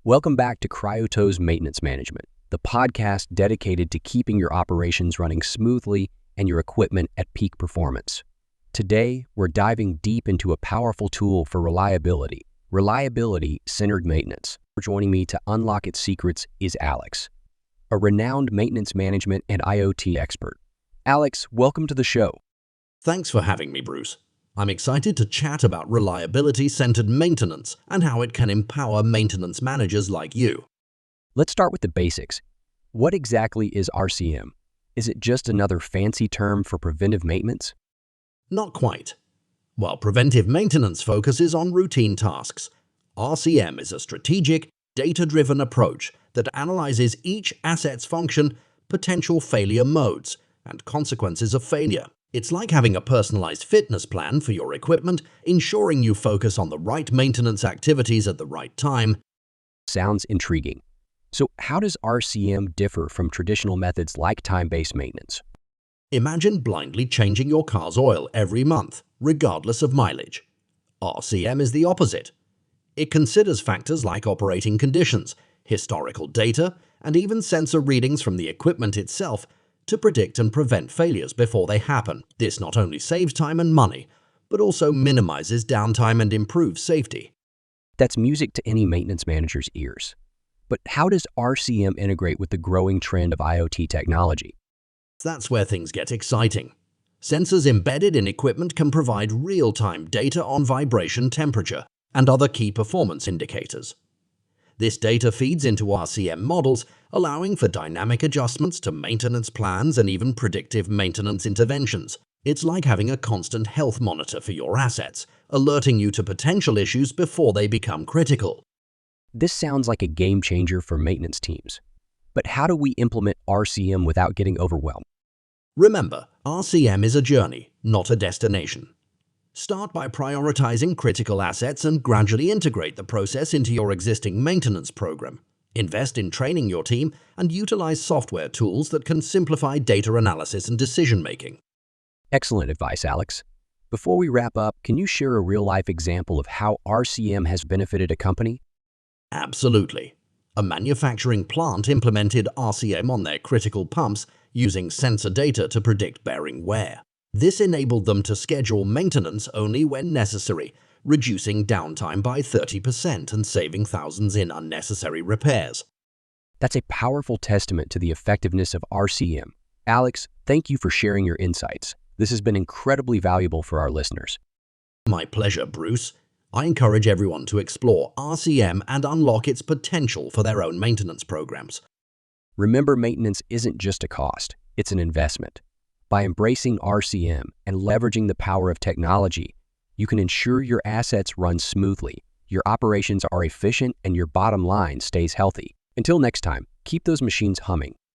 Welcome back to Cryotos Maintenance Management, the podcast dedicated to keeping your operations running smoothly and your equipment at peak performance. Today, we're diving deep into a powerful tool for reliability-centered maintenance. Joining me to unlock its secrets is Alex, a renowned maintenance management and IoT expert. Alex, welcome to the show. Thanks for having me, Bruce. I'm excited to chat about reliability-centered maintenance and how it can empower maintenance managers like you. Let's start with the basics. What exactly is RCM? Is it just another fancy term for preventive maintenance? Not quite. While preventive maintenance focuses on routine tasks, RCM is a strategic, data-driven approach that analyzes each asset's function, potential failure modes, and consequences of failure. It's like having a personalized fitness plan for your equipment, ensuring you focus on the right maintenance activities at the right time. Sounds intriguing. So how does RCM differ from traditional methods like time-based maintenance? Imagine blindly changing your car's oil every month, regardless of mileage. RCM is the opposite. It considers factors like operating conditions, historical data, and even sensor readings from the equipment itself to predict and prevent failures before they happen. This not only saves time and money, but also minimizes downtime and improves safety. That's music to any maintenance manager's ears. But how does RCM integrate with the growing trend of IoT technology? That's where things get exciting. Sensors embedded in equipment can provide real-time data on vibration, temperature, and other key performance indicators. This data feeds into RCM models, allowing for dynamic adjustments to maintenance plans and even predictive maintenance interventions. It's like having a constant health monitor for your assets, alerting you to potential issues before they become critical. This sounds like a game changer for maintenance teams. But how do we implement RCM without getting overwhelmed? Remember, RCM is a journey, not a destination. Start by prioritizing critical assets and gradually integrate the process into your existing maintenance program. Invest in training your team and utilize software tools that can simplify data analysis and decision-making. Excellent advice, Alex. Before we wrap up, can you share a real-life example of how RCM has benefited a company? Absolutely. A manufacturing plant implemented RCM on their critical pumps using sensor data to predict bearing wear. This enabled them to schedule maintenance only when necessary, reducing downtime by 30% and saving thousands in unnecessary repairs. That's a powerful testament to the effectiveness of RCM. Alex, thank you for sharing your insights. This has been incredibly valuable for our listeners. My pleasure, Bruce. I encourage everyone to explore RCM and unlock its potential for their own maintenance programs. Remember, maintenance isn't just a cost, it's an investment. By embracing RCM and leveraging the power of technology, you can ensure your assets run smoothly, your operations are efficient, and your bottom line stays healthy. Until next time, keep those machines humming.